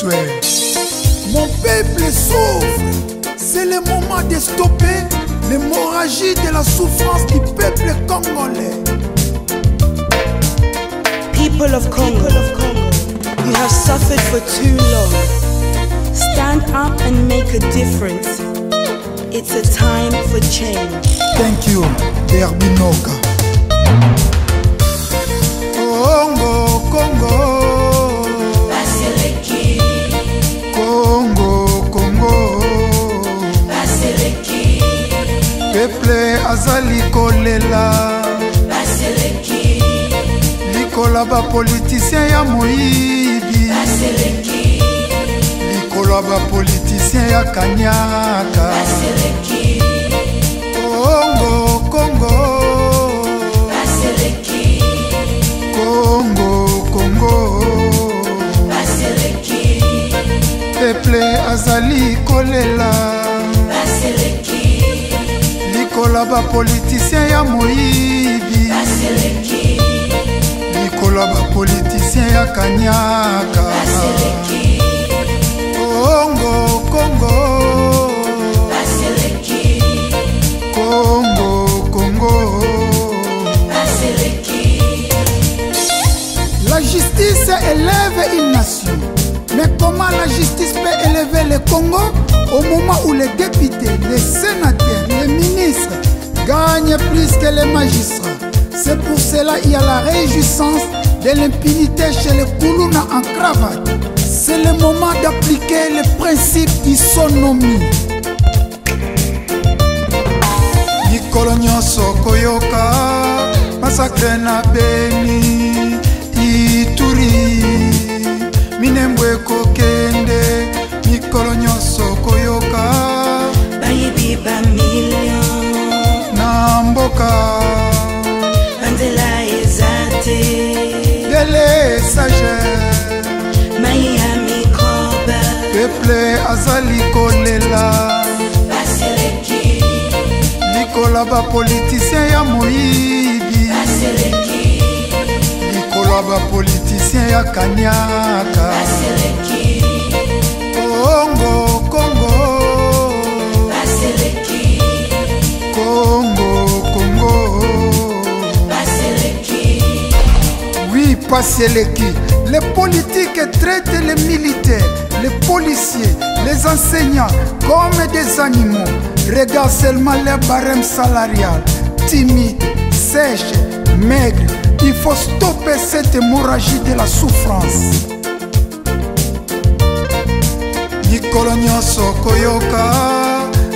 sexuelle. Mon peuple souffre. C'est le moment de stopper l'hémorragie de la souffrance du peuple congolais. People of Congo, you have suffered for too long. Stand up and make a difference. It's a time for change. Thank you, Derbinoka. Congo, Congo. Baseleki. Congo, Congo. Baseleki. Peuple azali kolela. Baseleki. Likola ba politicien ya moyibi. Baseleki. Likola ba politicien ya kanyaka. Baseleki. Congo, Congo. Baseleki. Congo, Congo. Baseleki. Peuple azali kolela. Baseleki. Likola ba politicien ya moyibi. Baseleki. Likola ba politicien ya kanyaka. Baseleki. Congo, Congo. Baseleki. Congo, Congo. Baseleki. La justice élève une nation. Mais comment la justice peut élever le Congo au moment où les députés, les sénateurs, les ministres gagnent plus que les magistrats? C'est pour cela qu'il y a la réjouissance de l'impunité chez les Koulouna en cravate. C'est le moment d'appliquer le principe d'isonomie. Mikolo nyonso koyoka massacre na Beni Ituri Minembwe kokende mikolo nyonso koyoka Bayibi ba million na mboka Bandela ezate Dele sage Miami Koba Peuple azali kolela Baseleki. Likola ba politicien ya moyibi Baseleki. Likola ba politicien ya kanyaka Baseleki. Congo, Congo. Baseleki. Congo, Congo. Baseleki. Oui, Paseleki. Les politiques traitent les militaires, les policiers, les enseignants comme des animaux. Regarde seulement les barèmes salariales, timides, sèches, maigres. Il faut stopper cette hémorragie de la souffrance. Mikolo nyonso koyoka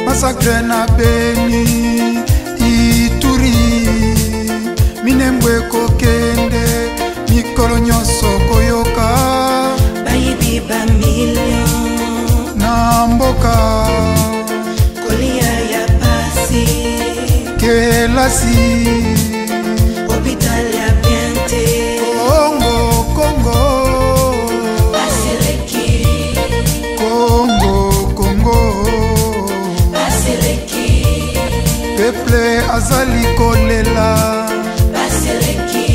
massacre na Beni Ituri Minembwe kokende mikolo nyonso koyoka Bayibi ba million na mboka Kolia ya pasi kelasi Hospital ya Biente Congo, Congo. Baseleki. Congo, Congo. Baseleki. Peuple azali kolela Baseleki.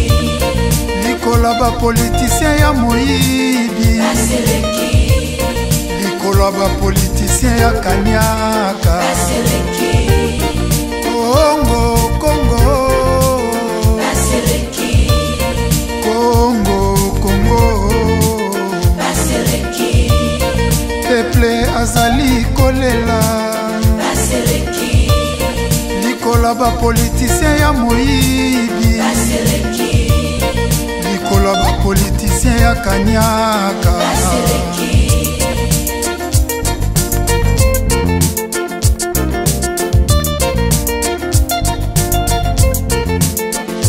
Likola ba politicien ya moyibi Baseleki. Likola ba politicien ya kanyaka Baseleki. Congo, Congo. Baseleki. Congo, Congo. Baseleki. Peuple azali kolela Baseleki. Likola ba politicien ya moyibi Baseleki. Likola ba politicien ya kanyaka Baseleki.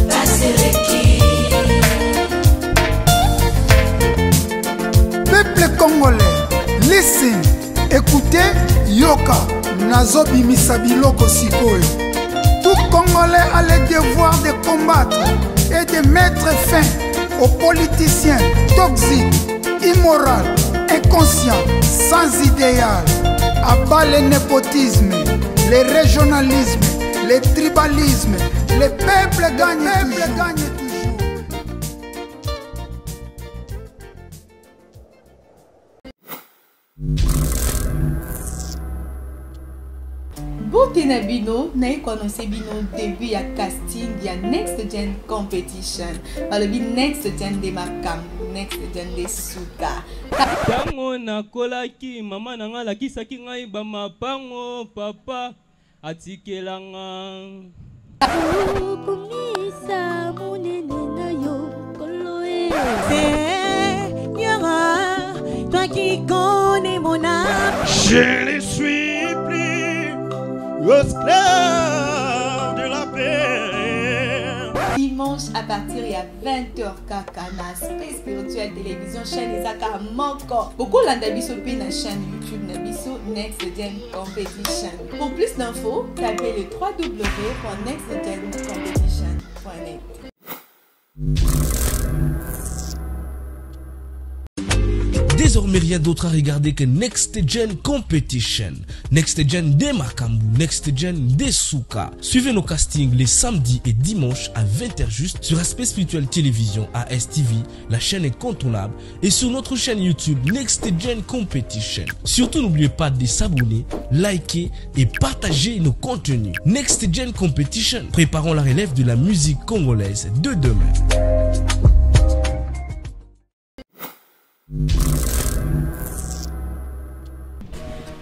Baseleki. Peuple congolais, listen, écoutez, yoka, nazobimisa biloko sikoyo. Tout Congolais a le devoir de combattre et de mettre fin aux politiciens toxiques, immoraux, inconscients, sans idéal. Abat le népotisme, le régionalisme, le tribalisme. Le peuple gagne toujours. côté Nabino, n'a connu Bino début à casting ya Next Gen Competition. Par le Next Gen de Makam, Next Gen de Suka. Tango na kolaki mama nanga lakisaki ngai ba mapango papa atikelanga. Kumisa munene na yo koloe. Seigneur, toi qui connais mon âme, Je ne suis plus l'esclave de la paix. Dimanche à partir de 20h Kakana, Space Spirituel Télévision, chaîne Isaka Moko. Beaucoup l'andabiso pe na chaîne YouTube Nabiso Next Gen Competition. Pour plus d'infos, tapez le www.nextgencompetition.net. Désormais rien d'autre à regarder que Next Gen Competition. Next Gen de Makambu, Next Gen de Souka. Suivez nos castings les samedis et dimanches à 20h juste sur Aspect Spirituel Télévision ASTV, la chaîne incontournable, et sur notre chaîne YouTube Next Gen Competition. Surtout n'oubliez pas de s'abonner, liker et partager nos contenus. Next Gen Competition, préparons la relève de la musique congolaise de demain.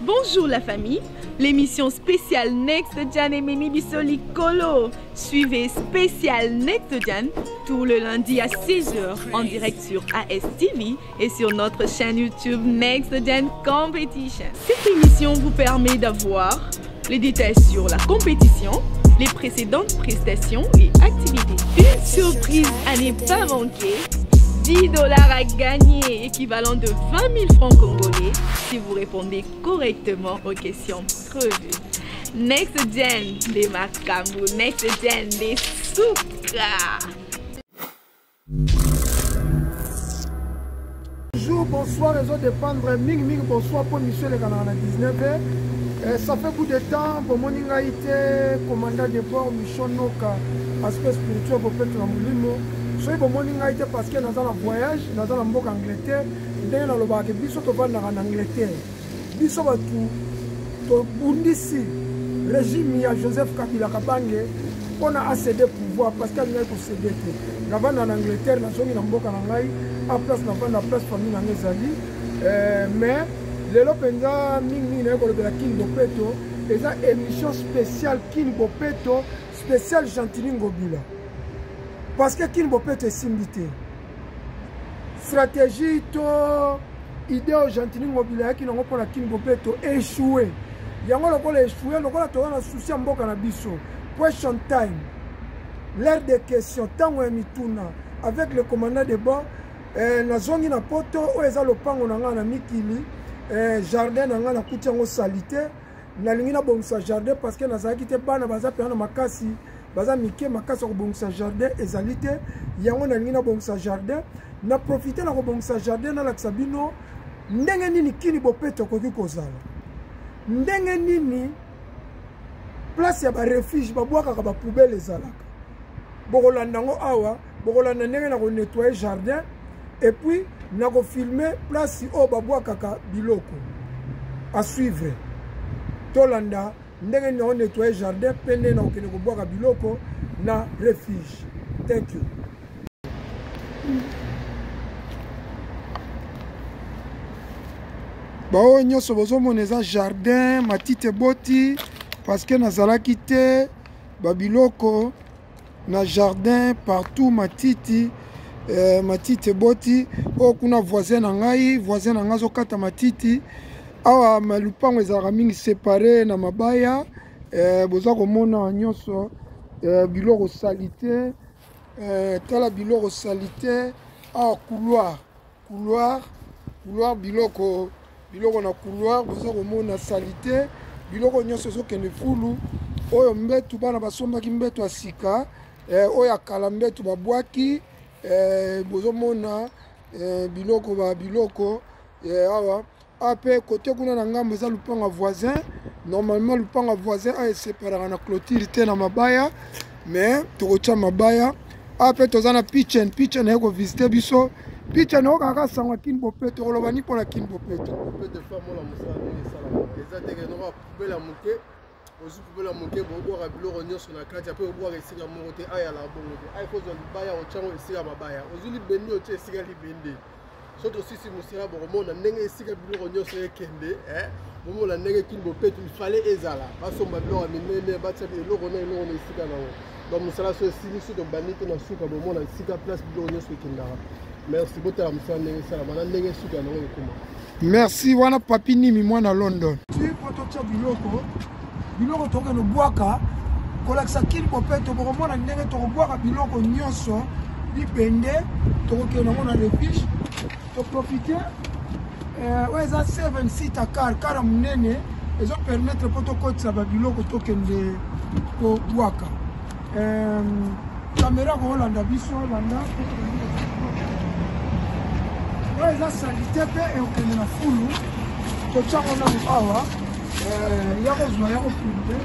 Bonjour la famille, l'émission spéciale Next Gen et Mimi Bissoli Kolo. Suivez spécial Next Gen tout le lundi à 6h en direct sur ASTV et sur notre chaîne YouTube Next Gen Competition. Cette émission vous permet d'avoir les détails sur la compétition, les précédentes prestations et activités. Une surprise à ne pas manquer. $10 à gagner, équivalent de 20 000 francs congolais, si vous répondez correctement aux questions prévues. Next Gen de Makambu, Next Gen de Souka. Bonjour, bonsoir, les autres dépendre. Ming, bonsoir pour monsieur le canal 19h. Ça fait beaucoup de temps pour mon ingénieur, commandant de bord, Michon Noka, aspect spirituel pour Petro Moulimo. Soyez pour mon ingénieur parce que nous avons un voyage, nous avons un mot Angleterre, nous avons le bac, nous avons en Angleterre. Nous avons tout, Bundisi, régime à Joseph Kabila Kabange, on a assez de pouvoir parce qu'il y a pour céder. Nous avons en Angleterre, nous avons un mot Angleterre, à place, nous avons la place famille dans les alliés. Mais, les Lopenza, Ming, la King Bopeto, et ça, émission spéciale King Bopeto, spéciale Gentili Ngobila. Parce que King Bopeto est simbité. Stratégie, idée au Gentili Ngobila qui n'ont pas la King Bopeto échoué. Il y a un échoué, le rôle de souci en Boka Nabiso. Question time. L'heure des questions, tant où Mituna, avec le commandant de bord, na zongi na poto, où est le pango na mikili. Jardin na ngana kuti yango salité na lingi na bongisa jardin parce que nazaki te bana baza pena makasi baza mike makasi ko bongisa jardin ezalité yango na lingi na bongisa jardin na profiter na ko bongisa jardin na laksa bino ndenge nini Kini Bopeto ko kozala ndenge nini place ya ba refuge babwaka ka ba poubelle ezalaka bokolanda ngo awa bokolanda ndenge na ko nettoyer jardin. Et puis, nous avons filmé place au Baboua Kaka Biloko. À suivre. Tolanda, nous avons nettoyé le jardin, peine na okene ko Baboua Biloko, na refuge. Thank you. Bao nyonso bozo moneza jardin, matite boti, parce que nazala kite Babiloko, na jardin partout matiti. Matiti boti o kuna voisin na ngai zo kata matiti awa malupango ezalaka mingi séparé na mabaya boza komona nyonso biloko salité tala biloko salité awa couloir biloko na couloir boza komona salité biloko nyonso ezokende fulu oyo mbetu bana basombaki mbetu ya sika oyo akala mbetu babwaki bozomona biloko awa ape côté kuna na ngambo eza lupanga voisin normalement lupanga voisin a séparé na clôture te na mabaya mais tokotia mabaya ape toza na pitchen na ko visiter biso pitchen o kaka sanga Kini Bopeto koloba ni pona Kini Bopeto Bopeto fa mola musala ni sala eza teke no ba poubelle muke ozu poubelle moke boboka biloko nyonso na kati ape oboka esika moko te aya la bongo te ay kozwa libaya ochango esika mabaya ozu libende otie esika libende soto sisi musira bokomona ndenge esika biloko nyonso ekende bomona ndenge kini bopetu ifale ezala basomba biloko minene batia eloko na esika nango donc musala so esili so tobandi te na suka bomona esika place biloko nyonso ekendaka merci botala musala ndenge esalama na ndenge suka nango ekoma merci wana papi nimi mwana London totia biloko toke no bwaka kolakisa kini bope tokomona ndenge tokobwaka biloko nyonso libende tokokende nango na refiche toprofite oyo eza 7 sita kara monene ezopermettre mpo tokotisa babiloko tokende kobwaka kamera koolanda biso landa oyo eza salite mpe ekokende na fulu totyango nanu awa ya kozwa ya kofilme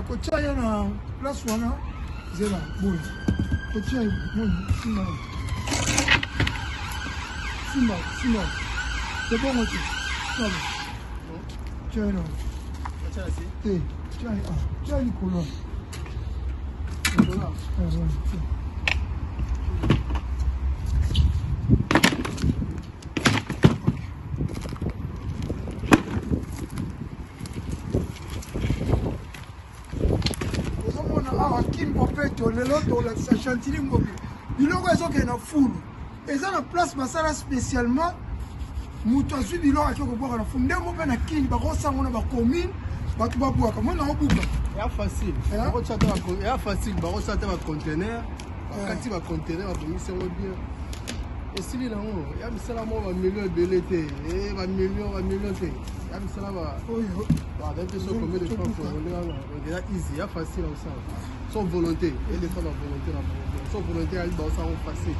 kotia ye na place wana zela boye kotia ye simba tebongo te sala tia ye na te tia ye likolo lelo tolakisa chantilly ngobi biloko ezokende na fulu eza na place basala spécialement moto azwi biloko ake kobwaka na fulu ndenge mpe na kini bakosango na bacommune bato babwaka mona obuka ya facile bakosala te bacontener bakati bacontener babongisi yango bien esili nango ya misala mo bamilio ebele te bamilio te ya misala bape so combien de fois eza easy ya facile osala sans volonté et des fois la volonté sans volonté elle doit s'en passer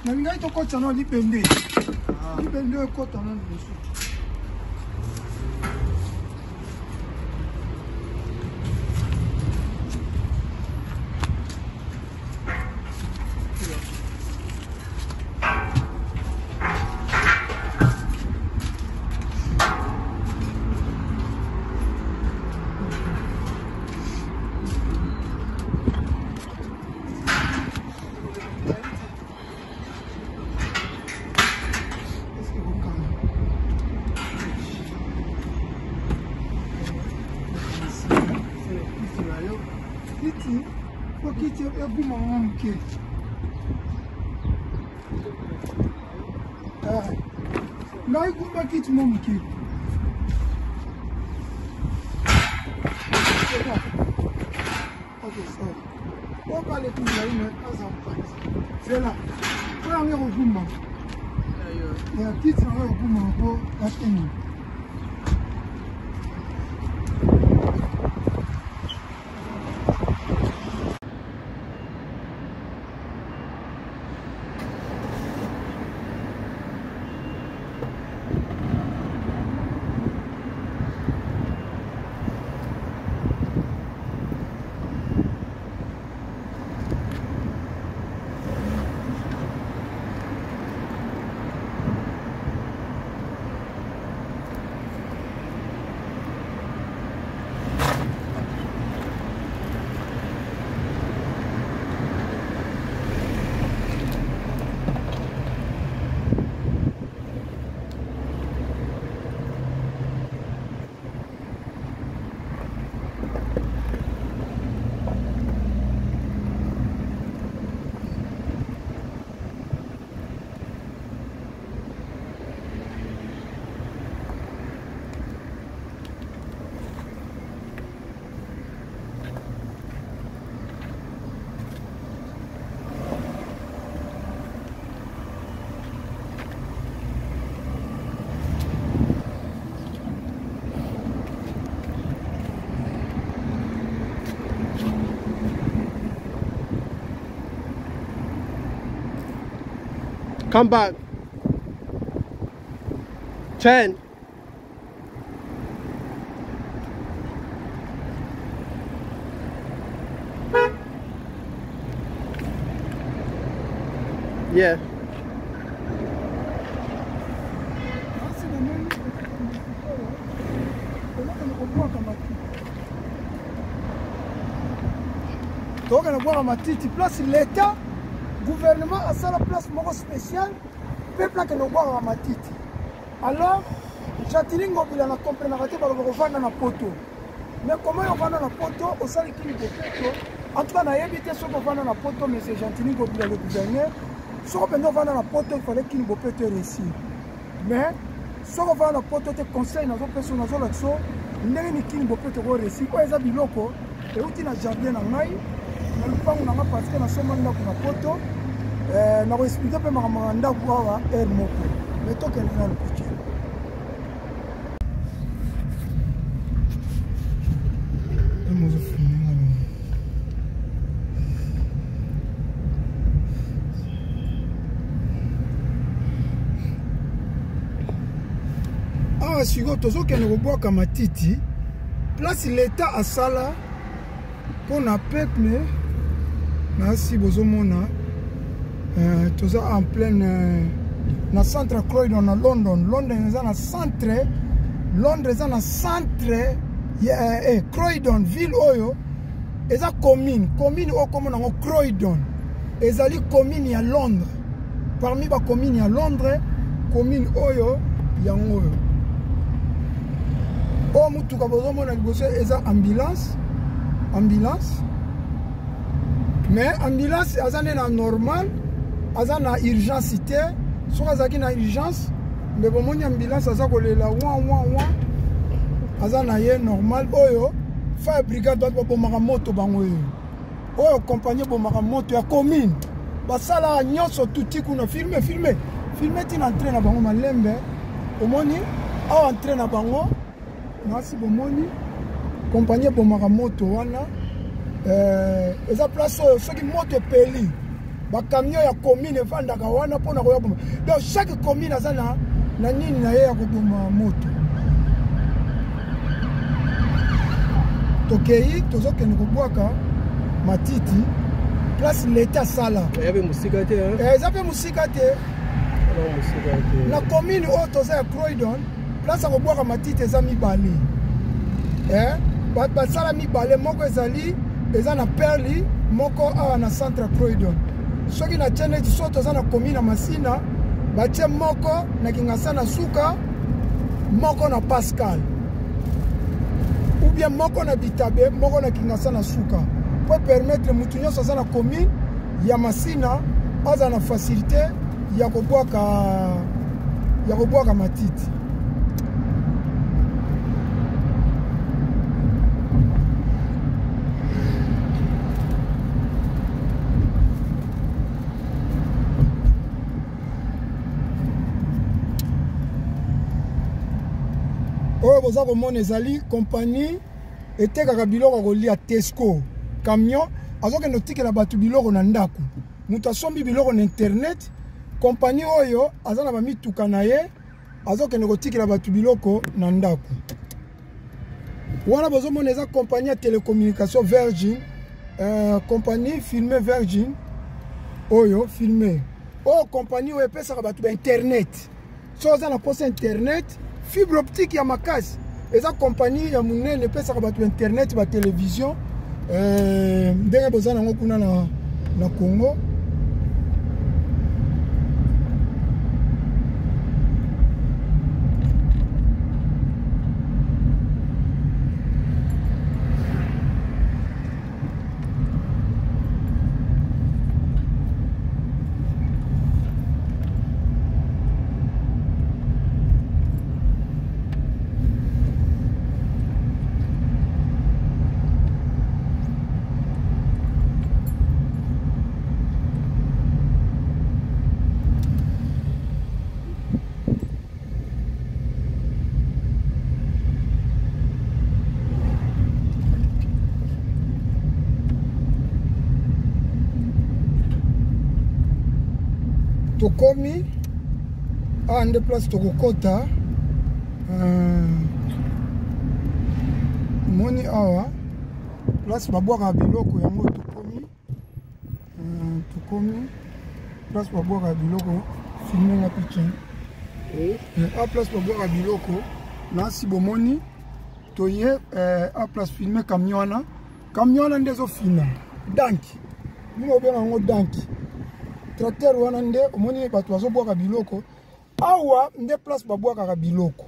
na lingai tokota na libende ekota na liboso kiti ebuma moke ngai kumba kiti moke ok ça oka le kumba ina azampa zela kwa ngero kumba ya kiti ngero kumba ko ateni Come back. Chen. Yeah. Donc on a matiti place l'État, gouvernement a ça la place moko spéciale, peuple qui nous boit matiti. Alors, j'attiringo bila na comprendre te balo kovanda na poto. Mais comment on vanda na poto au sali qui de poto? En tout cas, na yebite so kovanda na poto mais c'est j'attiringo bila le gouverneur. So ko pendo vanda na poto, il fallait qu'il nous peut réussir. Mais so ko vanda na poto te conseil na zo personne na zo l'action, ndenge ni kini bo peut réussir. Ko eza biloko et uti na jardin na ngai. Je vais vous parce que je suis en poto. Je vais vous expliquer que je suis en air moko. Mais tout est dans le couture. Ah, si vous avez un matiti, place l'État à Sala pour un peuple. Merci Bozomona. Tout en pleine na centre Croydon à London. London est dans centre. Londres est dans centre. Croydon ville oyo. Eza commune. Commune o comme on Croydon. Ezali commune à Londres. Parmi les communes à Londres, commune oyo yango. O mutuka Bozomona liboso eza ambulance. Ambulance. Mais ambulance, c'est normal, c'est urgence. Si vous avez une urgence, mais bon, ambulance, c'est normal. Fire brigade doit être moto. Oyo compagnie moto ya commune. Ça là, nous sommes tout petit qu'on a filmé. Filmé, tu entraînes à bango malembe. Omoni, a entraîne à bango. Merci bomoni. Compagnie moto wana. Eza place ceux qui montent peli ba camion ya commune vandaka wana pona ko yaboma. Donc chaque commune azana na nini na ye ya koboma moto. Tokei tozoke ni kobwaka matiti place l'État sala. Yabe musika te hein. Ezape musika te. La commune otoza ya Croydon place kobwaka matiti eza mibale. Ba sala mibale moko ezali eza na perli moko awa na centre Croydon. Soki na chene soto eza na commune na Masina, batie moko na Kingasa na Suka, moko na Pascal. Ou bien moko na Bitabe, moko na Kingasa na Suka. Pour permettre mutu nyonso eza na commune ya Masina aza na facilité ya kobwaka matiti. Vous avez une compagnie et biloko kolia Tesco camion azoke notike na batu biloko na ndaku muta sombi biloko na internet compagnie oyo azana ba mituka na ye azoke notike na batu biloko na ndaku wana bozomona eza compagnie ya télécommunication Virgin compagnie filmé Virgin oyo filmé compagnie oyo pesa batu ba internet so za na poste internet fibre optique ya makasi eza compagnie ya munene pesa batu internet ba télévision ndenge bozana ngo kuna na Congo tokomi a nde place tokokota moni awa place babwaka biloko yango tokomi place babwaka biloko filme na picha a place babwaka biloko nasi bomoni toye a place filme camion wana nde ezofina danki bino obenga yango danki tracteur wana nde omoni bato bazobwaka biloko awa nde place babwakaka biloko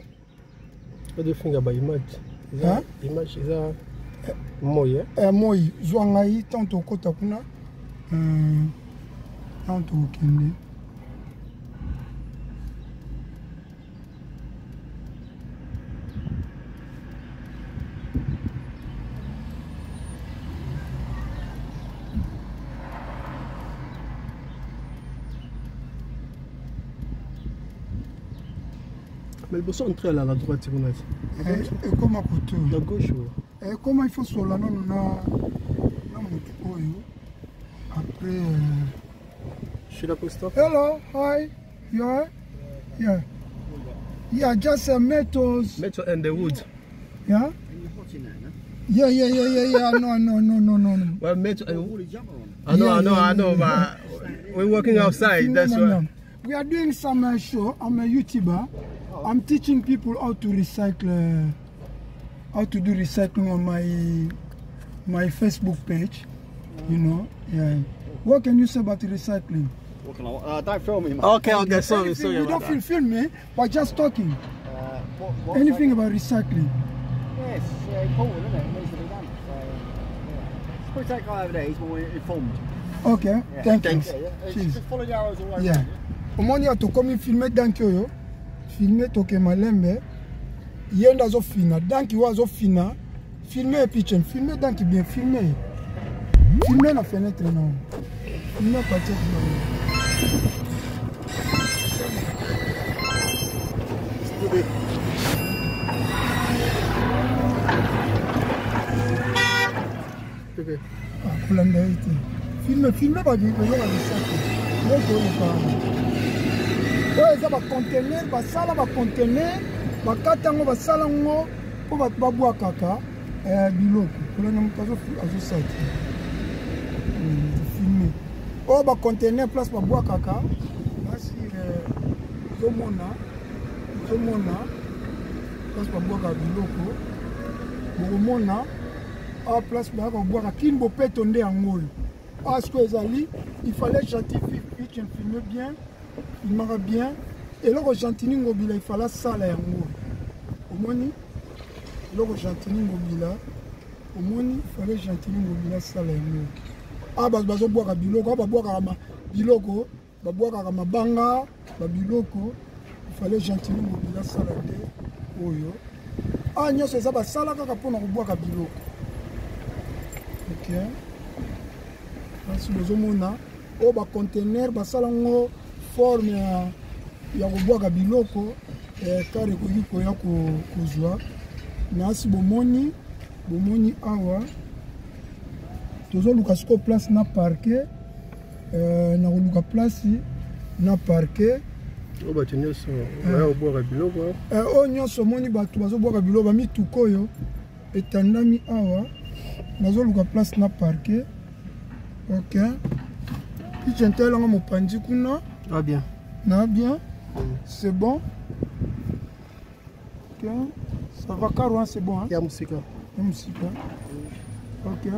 odefinga ba image eza moyi moyi zwa ngai tanto okota kuna tanto okende mais le bosso entrer à la droite et comment couteau la gauche et comment il faut sur la non na moto après chez la poste. Hello, hi, yeah, just metal and the wood. Yeah, no. Well, metal and wood. I know, but we're working outside. That's why we are doing some show. I'm a YouTuber. I'm teaching people how to recycle, how to do recycling on my Facebook page. You know, yeah. What can you say about recycling? Don't film me, mate. Okay, sorry. You don't film me, but just talking. Anything about recycling? Yes, important, isn't it? It needs to be done. So, yeah. Put that guy over there, he's more informed. Okay, yeah. Thank you. Just follow the arrows all the way. Yeah. Omoni atokomi filmer danki oyo. Filmer toke malembe. Yenda zo fina. Danki wa zo fina. Filmer pitchen. Filmer danki bien. Filmer. Filmer la fenêtre non. Filmer partie de filme ba biloko ya bisaki moko oyo eza bacontener basala bacontener bakata yango basala yango mpo bato babwakaka biloko kolona moto azosaki filme oyo bacontener place babwakaka basi ozomona place babwakaka biloko bokomona à place ba ko boire kin bo petonde angol parce que ezali il fallait gentil filmer bien il m'a bien et le gentini ngobila il fallait sala yango omoni le gentini ngobila omoni il fallait gentini ngobila sala yango ah bazo boire biloko ba boire ma biloko ba boire ma banga ba biloko il fallait gentini ngobila sala de oyo ah nyoso za ba sala kaka pona ko boire biloko. Ok. Parce que nous avons un conteneur, une forme ya koboaka biloko kare koyiko ya kozwa. Nasi bomoni awa tozoluka siko place na parquet na koluka place na parquet. Bato nyonso bazoboaka biloko. Oyo nyonso moni bato bazoboaka biloko bamituka oyo etandami awa. Nazoluka place na parquet. Ok. Puis j'entends mon panji kuna. Ah bien. Na bien. C'est bon. Ok. Ça va Carouan, c'est bon hein. Ya musika. Ok.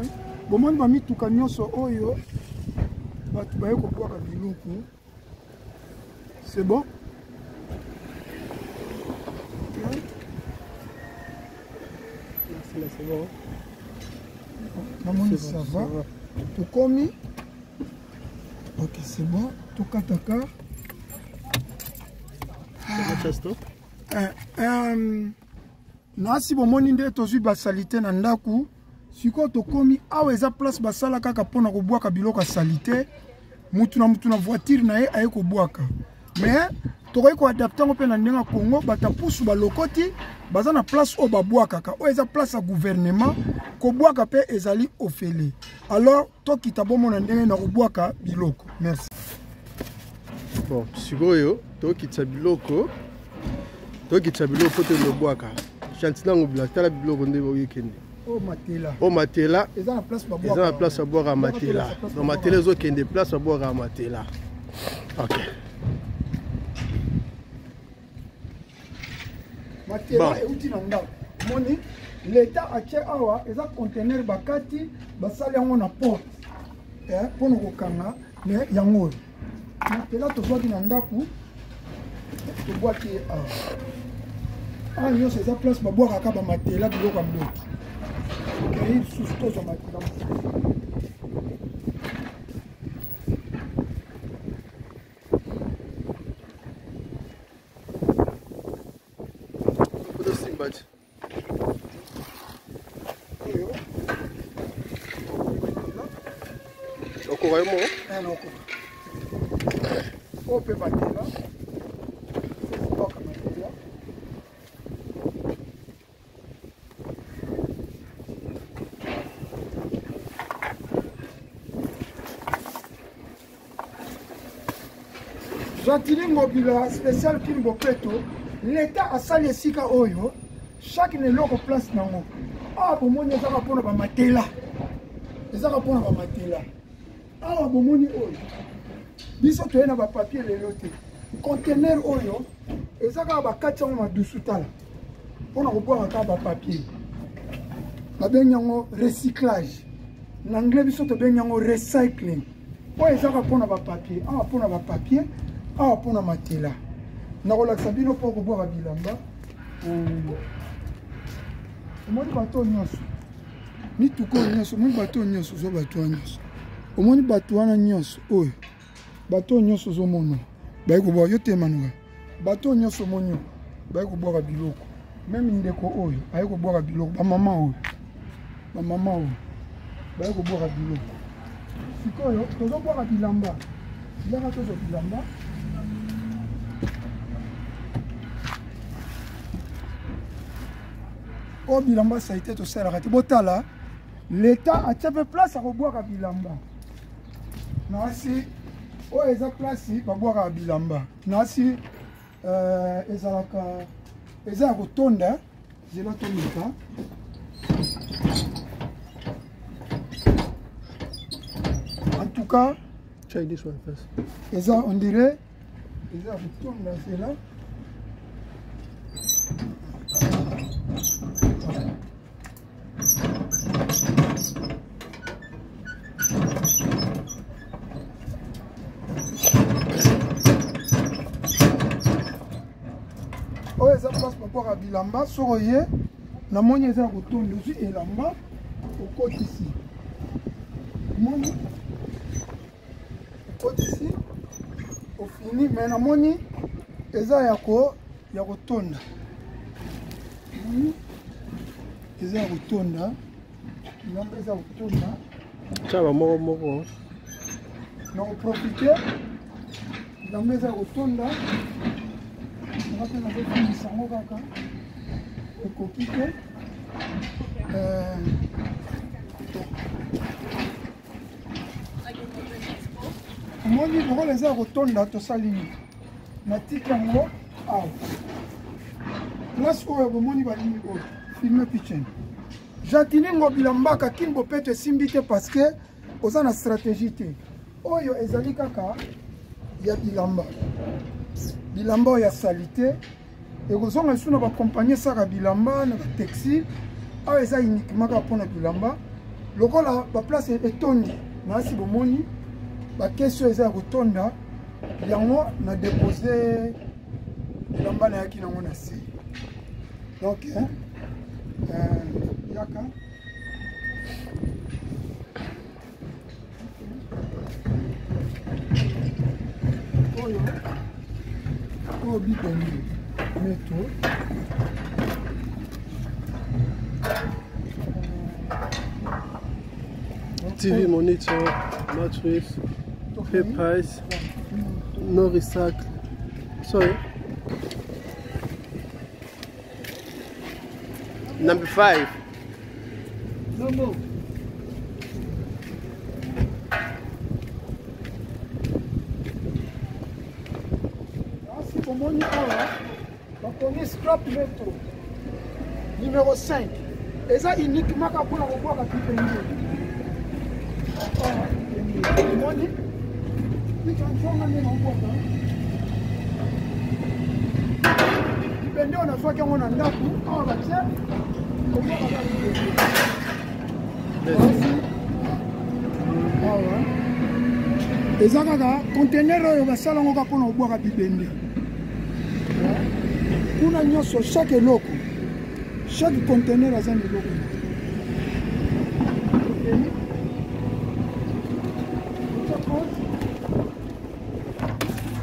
Bon moi ba mituka nyonso oyo. Bato baye ko boaka biloko. C'est bon. Ok. Merci, c'est bon. Maman, ça va. Tu commis. Ok, c'est bon. Tu kataka. Nasi bomoni nde tozwi basalite na ndaku. Siko to komi awa eza place basala kaka pona ko boaka biloko salite. Mutu na voiture na ye aye ko boaka. Mais tokoki ko adapter ngo pe na ndenga Congo bata pusu ba lokoti baza na place o babwaka ka o eza place ya gouvernement ko bwaka pe ezali ofele. Alors to kita bomona ndenge na ko bwaka biloko. Merci. Bon, sikoyo tokitisa biloko po te lobwaka chantina ngobila tala biloko nde boyekende o matela eza na place babwaka matela donc matela ezokende place babwaka matela. Ok, matela euti na ndako moni leta atie awa eza conteneur bakati basali yango na porte mpona kokanga me yango oyo matela tozwaki na ndako tobwaki ye awa awa nyonso eza place babwakaka bamatela biloko ya mboki okei lisusu tozwa matela ope matela oka matela Jatili Mobila spécial Kimbo Peto l'État asali esika oyo chaque neloko place nango awa bomoni ezaka mpona bamatela awa bomoni oyo biso toye na bapapier lelo te conteneur oyo ezaka bakati yango madusu tala mpona kobwaka kaka bapapier babengi yango recyclage na anglais biso tobengi yango recycling oyo ezaka mpona bapapier awa mpona bapapier awa mpona matela nakolakisa bino mpo kobwaka bilamba omoni bato nyonso mituko nyonso omoni bato nyonso ozo bato nyonso omoni bato wana nyonso oyo bato nyonso ozomona bayi kobwaka yo te manuka bato nyonso omoni bayi kobwaka biloko meme ndeko oyo ayi kobwaka biloko bamama oyo bayi kobwaka biloko sikoyo tozobwaka bilamba bilaka tozwa bilamba oyo bilamba saite tosalaka te botala l'État atia mpe place akobwaka bilamba nasi oyo eza place babwaka bilamba nasi ezalaka eza ya kotonda zela tomika en tout cas eza on dirait eza ya kotonda zela oyo eza place babwaka bilamba soko ye namoni eza ya kotonda ozwi elamba okotisi moni okotisi ofini me namoni eza ya kotonda eza ya kotonda bilamba eza ya kotonda tshaba moko na koprofite bilamba eza ya kotonda ngape nazofinisa yango kaka ekoki te omoni lokola eza ya kotonda tosali nini natiki yango awa place oyo bomoni balini oyo filme pichen jatilingo bilambaka Kimbo Peto esimbi te parce que oza na stratégie te oyo ezali kaka ya bilamba oyo ya sali te ekozonga lisu na bakompagnie esaka bilamba na batextile awa eza uniquement kaka mpona bilamba lokola baplace etondi nasi bomoni bakesi oyo eza ya kotonda yango na depose bilamba nayaki nango na se donc yaka oyo bikoni meto TV monitor, matrice, papers, no recycle. Sorry. Number 5. No more. omoni awa bakomi scrap metal numéro 5 eza uniquement kaka mpona kobwaka pipende omoni ikanzonga nde naobwaka pipende oyo nazwaki yango na ndako awa batie kobwaka kaka pipende awa eza kaka contener oyo basala yango kaka mpona kobwaka bibende kuna nyonso chaque eloko chaque contener aza na eloko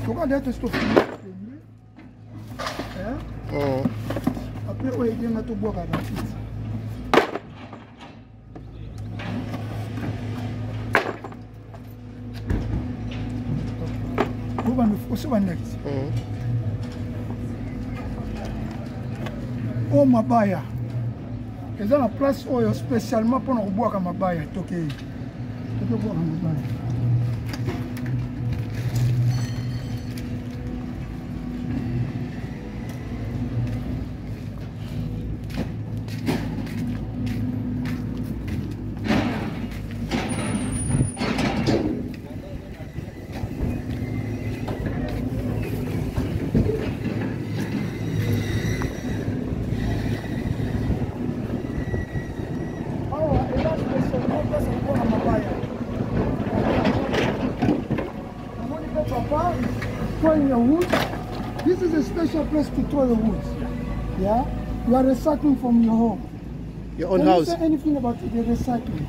tokande ete stofini apres oyo edenga tobwaka batiti aussi next. Oh mabaya. Eza na place oyo spécialement pour nous boire comme mabaya toke. Toke boire mabaya. This is a special place to throw your wood. Yeah? You are recycling from your home. Your own Can house. you say anything about the recycling?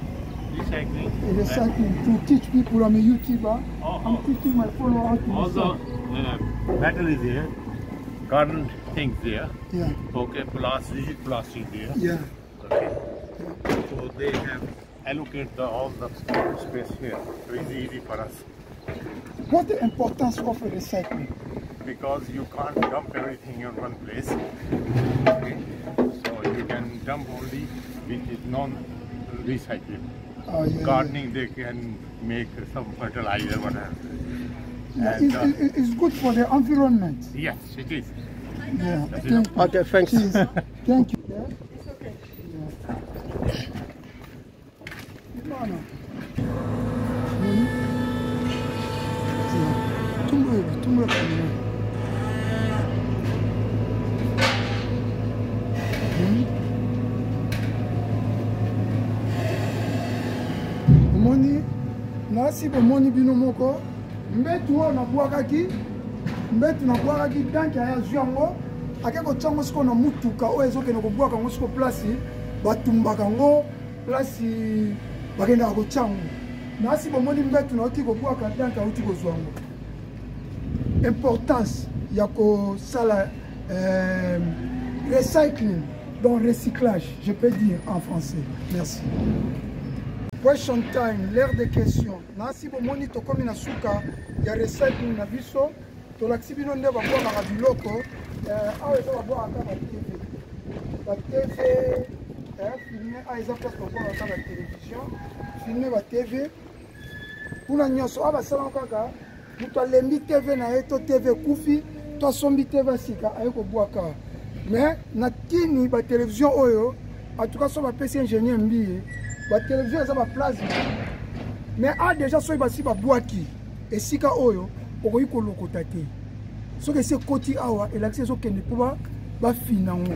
Recycling? Recycling, to teach people. I'm a YouTuber. I'm teaching my followers how to Also, metal is there, garden things there. Yeah. Okay, plastic there. Yeah. Okay. So they have allocate all the space here. So it's easy for us. What's the importance of recycling? Because you can't dump everything in one place. Okay. So you can dump only which is non-recyclable. Gardening, they can make some fertilizer, whatever. Yeah, And, it's good for the environment. yes, it is. Yeah. Okay, thanks. Thank you. Yeah? It's okay. Yeah. Omoni nasi bomoni bino moko mbetu oyo nabwakaki danke aya zwi yango ake kotia yango siko na mutuka oyo ezokende kobwaka yango siko place batumbaka yango place bakendaka kotia yango nasi bomoni mbetu nauti kobwaka danke auti kozwa yango importance ya kosala recycling donc recyclage je peux dire en français. Merci. Question time, l'heure de questions. Nasi bomoni tokomi na suka ya recycling na biso tolakisi bino nde babwakaka biloko awa eza babwakaka ba TV filme awa eza place babwakaka ba télévision filme ba TV kuna nyonso awa basalango kaka moto alembi TV na ye to TV kufi to asombi TV asika aye kobwaka mais na tini batelevizio oyo atuka so bapesi ingénieur mbiye batelevizio eza baplasme mais a déjà soki basi babwaki esika oyo okoki kolokota te soki esi ekoti awa elakisi ezokende mpo bafina yango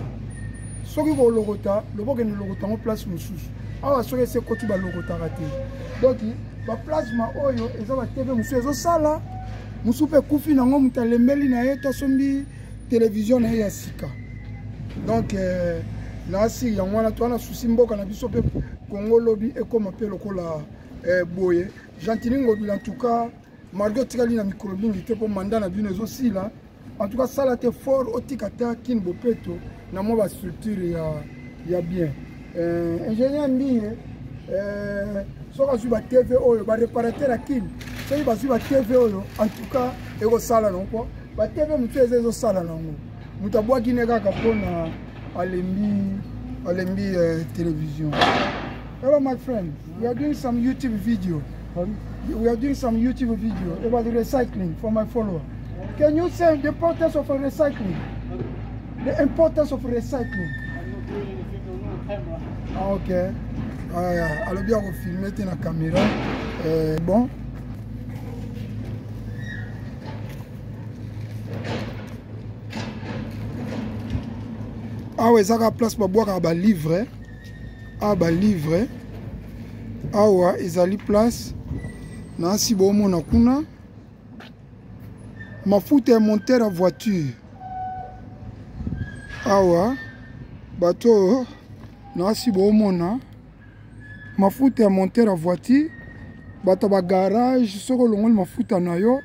soki kolokota lobokende lokota yango place mosusu awa soki esi ekoti balokotaka te donc baplasma oyo eza batv mosusu ezosala mosusu mpe ekufi nango moto alembeli na ye to asombi televizio na ye ya sika donc nasi yango wana towana susi mboka na biso mpe kongo lobi ekoma mpe lokola boye gentili ngobila en tout cas malgré tikali na mikolo mingi te mpo manda na bino ezosila en tout cas sala te fort otika te kini bopeto na mwa bastructure ya bien ingénieur mbiye soki azwi batv oyo baréparateur akini soki bazwi batv oyo en tout cas ekosala nango mpo batv motu eza ezosala nango moto abwaki ne kaka mpona alembi télévision. Hello my friend, we are doing some YouTube video. We are doing some YouTube video about the recycling for my follower. Can you say the importance of recycling? The importance of recycling. Ah, ok. Alors bien on filme la caméra. Bon. Ah ouais, ça a place pour boire à livre. Ah bah livre. Ah ouais, ils ont place. Nasi bomo na kuna. Mafuta ya monter à voiture. Ah ouais. Bateau. Nasi bomo na. Mafuta ya monter à voiture. Bateau ba garage. Soko longo mafuta na yo.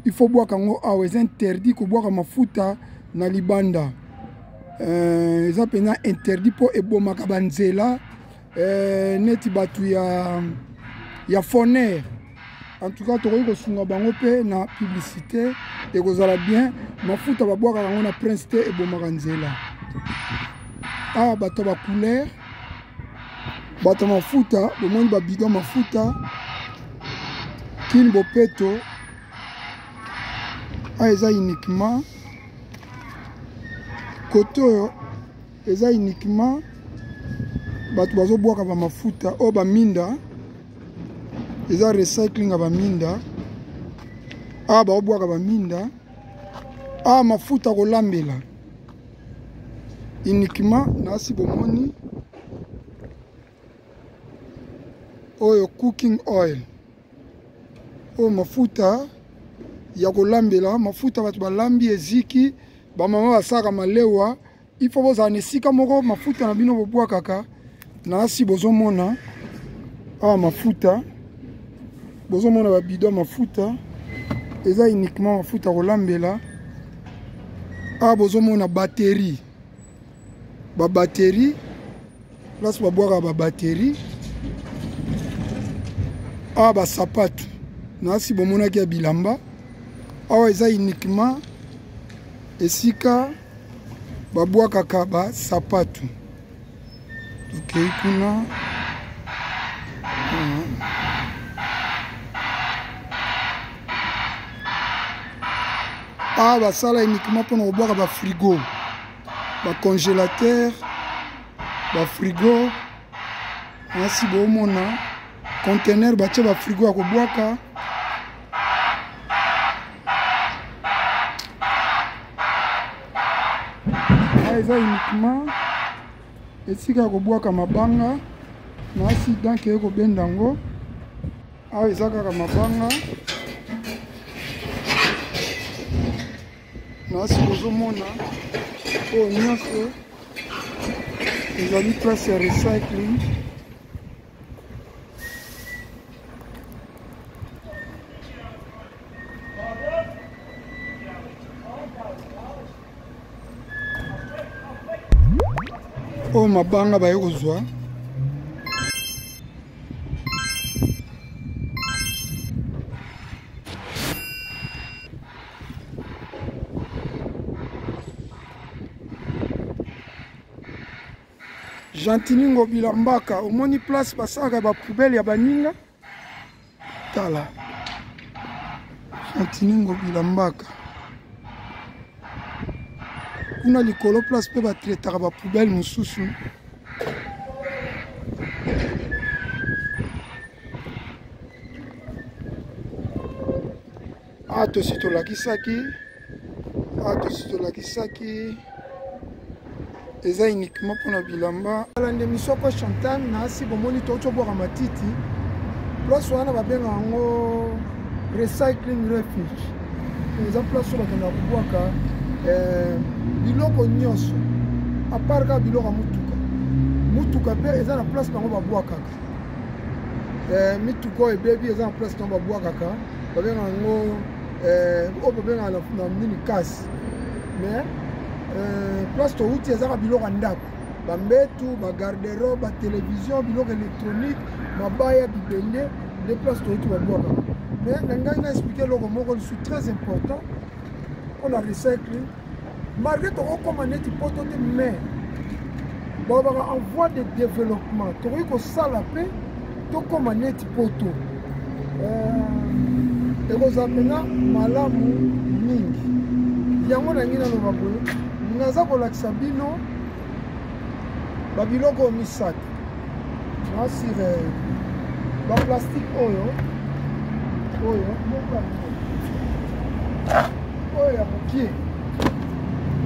Il faut boire kango. Ah ouais, c'est interdit que boire mafuta na libanda. Ils ont interdit pour eboma kabanzela. Neti batu ya foner. En tout cas, tu as sunga bango pe na publicité et kozala bien mafuta ba boaka kango na prince te eboma kanzela. Ah bato ba couleur. Bato mafuta, bo moni ba bidon mafuta. Kin bopeto. Ah eza uniquement koto eza uniquement bato bazo boaka ba mafuta o ba minda. Eza recycling aba minda. Ah ba boaka ba minda. Ah mafuta kolambela. Uniquement nasi bomoni. Oyo cooking oil. O mafuta ya kolambela, mafuta bato balambi eziki, ba mama basaka malewa. Il faut boza nesika moko mafuta na bino boboa kaka. Nasi bozomona. Ah mafuta. Bozomona ba bidon mafuta. Eza uniquement mafuta kolambela. Ah bozomona batterie. Ba batterie. Place ba boire ba batterie. Ah ba sapatu. Nasi bomona ki ya bilamba. Ah eza uniquement esika ba boire kaka ba sapatu. Ok kuna. Ah bah ça là uniquement pour nous boire bah frigo, bah congélateur, bah frigo, ainsi bon mon conteneur bah tiens bah frigo à boire. Ah ça uniquement ici qu'à boire mabanga, ainsi dans que ko bendango. Ah ça qu'à mabanga. Nasi bozomona oyo nyonso ezali place ya recycling. Oyo mabanga baye kozwa. Jantiningo bilambaka omoni place basaka ba poubelle ya baninga tala Jantiningo bilambaka kuna likolo place pe ba traitaka ba poubelle mususu tosito lakisaki eza uniquement pour la bilamba. La émission pour Chantal, nasi bomoni toto boka matiti. Place wana ba benga ngo recycling refuge. Eza place ba kana boka biloko nyonso. A part ka biloko mutuka. Mutuka pe eza na place bango ba boka kaka. Mituko e baby eza na place bango ba boka kaka. Ba benga ngo o ba benga na mini casse. Mais place to uti ezaka biloko ndako bambetu ba garde-robe ba télévision biloko électronique mabaya bibende les places to uti ba boka mais nanga expliquer loko moko c'est très important on a recyclé malgré to comme net poto te mais bon en voie de développement to ko sala pe to comme net poto et vous appelez malamu yango na ngina no baboye naza kolakisa bino babiloko misato nasire baplastique oyo ya mokie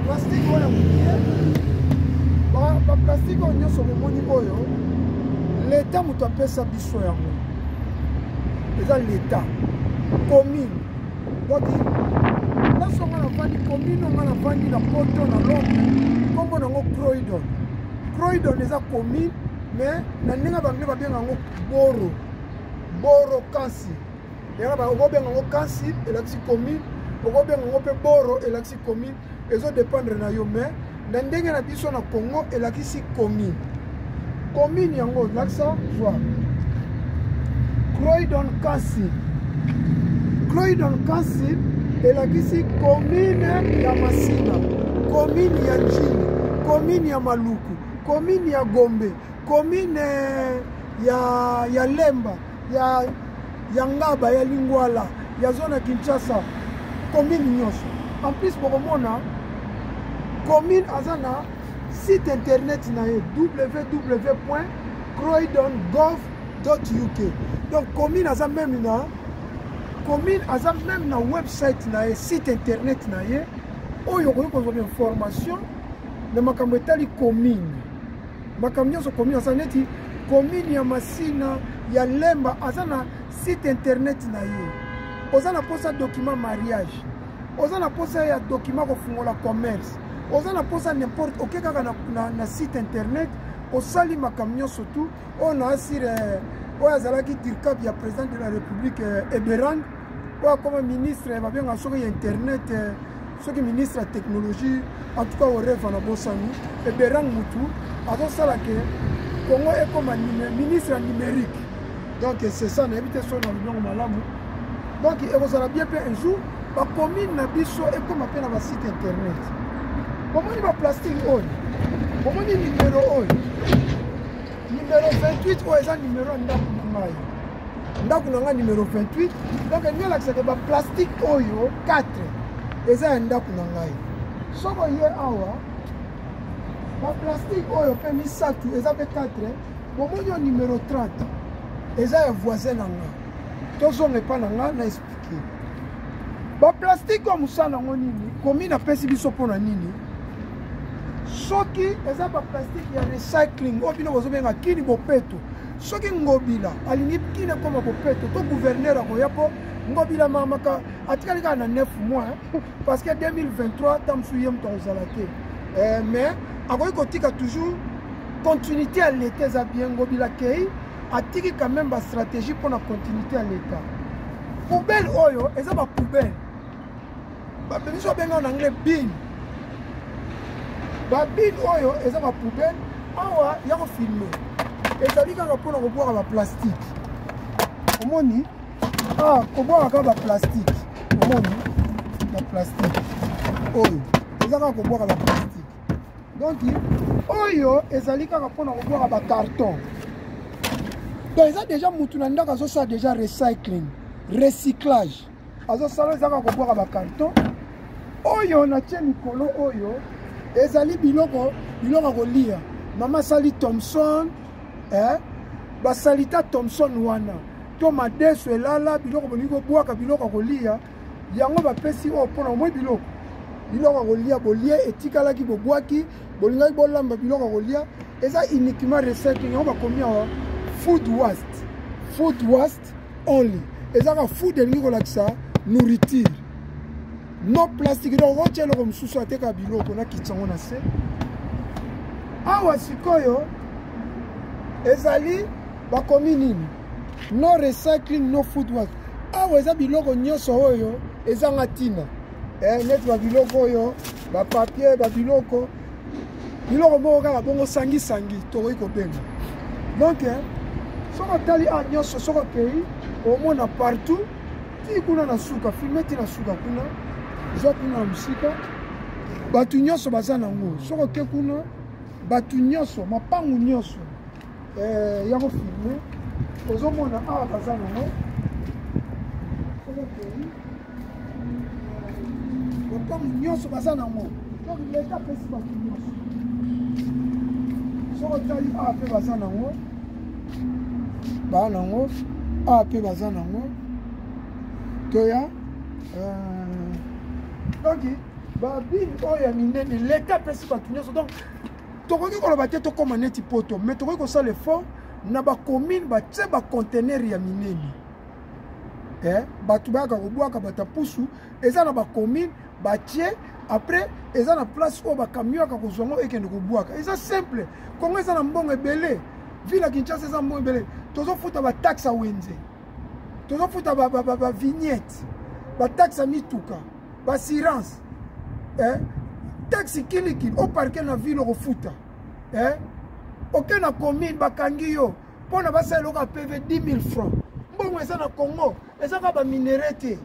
plastique oyo ya mokie baplastique oyo nyonso bomoni oyo leta moto apesa biso yango eza leta commune donc nyonso nga navandi commune nga navandi na poto na lombe nkombo nango croydon eza commune mais na ndenge bango babenga yango boro kansi yango okobenga yango kansi elakisi commune okobenga yango mpe boro elakisi commune ezodépendre na yo mais na ndenge na biso na Congo elakisi commune yango lakisa zwa Croydon kansi elakisi commune ya Masina, commune ya Njili, commune ya Maluku, commune ya Gombe, commune ya Lemba, ya Ngaba, ya Lingwala, ya zona Kinshasa, commune nyonso. En plus bokomona commune azana site internet na www.croydongov.uk. Donc commune aza même na website na site internet na ye oyo kozo information na makambo etali commune. Makambo nyonso commune aza neti commune ya Masina ya Lemba azana site internet na ye. Ozana posa document mariage. Ozana posa ya document kofungola commerce. Ozana posa n'importe ok kaka na site internet osali makambo nyonso tout on a assuré Oazalaki Dirkab ya président de la République Eberang comme ministre va bien assurer internet ce qui ministre de la technologie en tout cas au rêve na bosani Eberang mutu azo sala que Congo est comme ministre numérique donc c'est ça na éviter son dans malamu donc il va bien un jour ba commune na biso et comme appelle na site internet comment il va plastique on comment il numéro on numéro 28 ou est numéro ndako numéro 28 donc il y a l'accès de plastique oyo 4 eza ndako na ngai soko ye awa ba plastique oyo pe misatu eza pe 4 bomonyo numéro 30 eza ya voisin na ngai tozonga pa na ngai na expliquer ba plastique o musala ngonini komi na pesi biso pona nini soki eza ba plastique ya recycling obino bozobenga kini bopeto soki ngobila alingi kini koma bopeto to gouverneur akoya po ngobila mamaka atikali ka na 9 mois parce que 2023 tamsuye mto ozalate mais akoyi kotika toujours continuité à l'état za bien ngobila kei atiki quand même ba stratégie pour la continuité à l'état poubelle oyo eza ba poubelle ba biso benga en anglais bin babine oyo eza ba poubelle awa ya ko filmer ezali kaka mpona koboaka ba plastique omoni koboaka kaka ba plastique omoni ba plastique oyo eza kaka koboaka ba plastique donc oyo ezali kaka mpona koboaka ba carton donc eza déjà mutu na ndako azosala déjà recycling recyclage azosala eza kaka koboaka ba carton oyo na tie likolo oyo ezali biloko kolia mama sali Thomson basalita Thomson wana to madeso elala biloko bolingi kobwaka biloko kolia yango bapesi oyo mpona omoi biloko kolia bolie etikalaki bobwaki bolingaki bolamba biloko kolia eza uniquement recycling yango bakomi awa food waste only eza ka food elingi kolakisa nourriture no plastique donc otie eloko mosusu ateka biloko na kitsango na se awa sikoyo ezali bakomi nini no recycling no food waste awa eza biloko nyonso oyo ezanga ntina neti babiloko oyo bapapier babiloko moko kaka bongo sangi tokoki kobenga donc soko otali a nyonso soko okei omona partout ti kuna na suka filme ti na suka kuna zwa kuna na mosika bato nyonso baza nango soko oke kuna bato nyonso mapangu nyonso ya kofilme ozomona awa baza nango soko okei donc nyonso baza nango donc leta apesi bato nyonso soki otali awa mpe baza nango baa nango awa mpe baza nango toya donc babili oyo ya minene leta apesi bato nyonso donc tokoki koloba te tokóma neti poto mais tokoki kosala effort na bacommune batie bacontener ya minene bato bayaka kobwaka bato pusu eza na bacommune batie après eza na place oyo bakamion yaka kozwa ngo ekende kobwaka eza simple kongo eza na mbongo ebele ville ya Kinshasa eza mbongo ebele tozofuta bataxe ya wenze tozofuta bavignette bataxe ya mituka baassurance taxe kilikili oparke na ville okofuta oke na commune bakangi yo mpona basala eloko ya PV 10 000 francs mbongo eza na Congo eza ka baminere te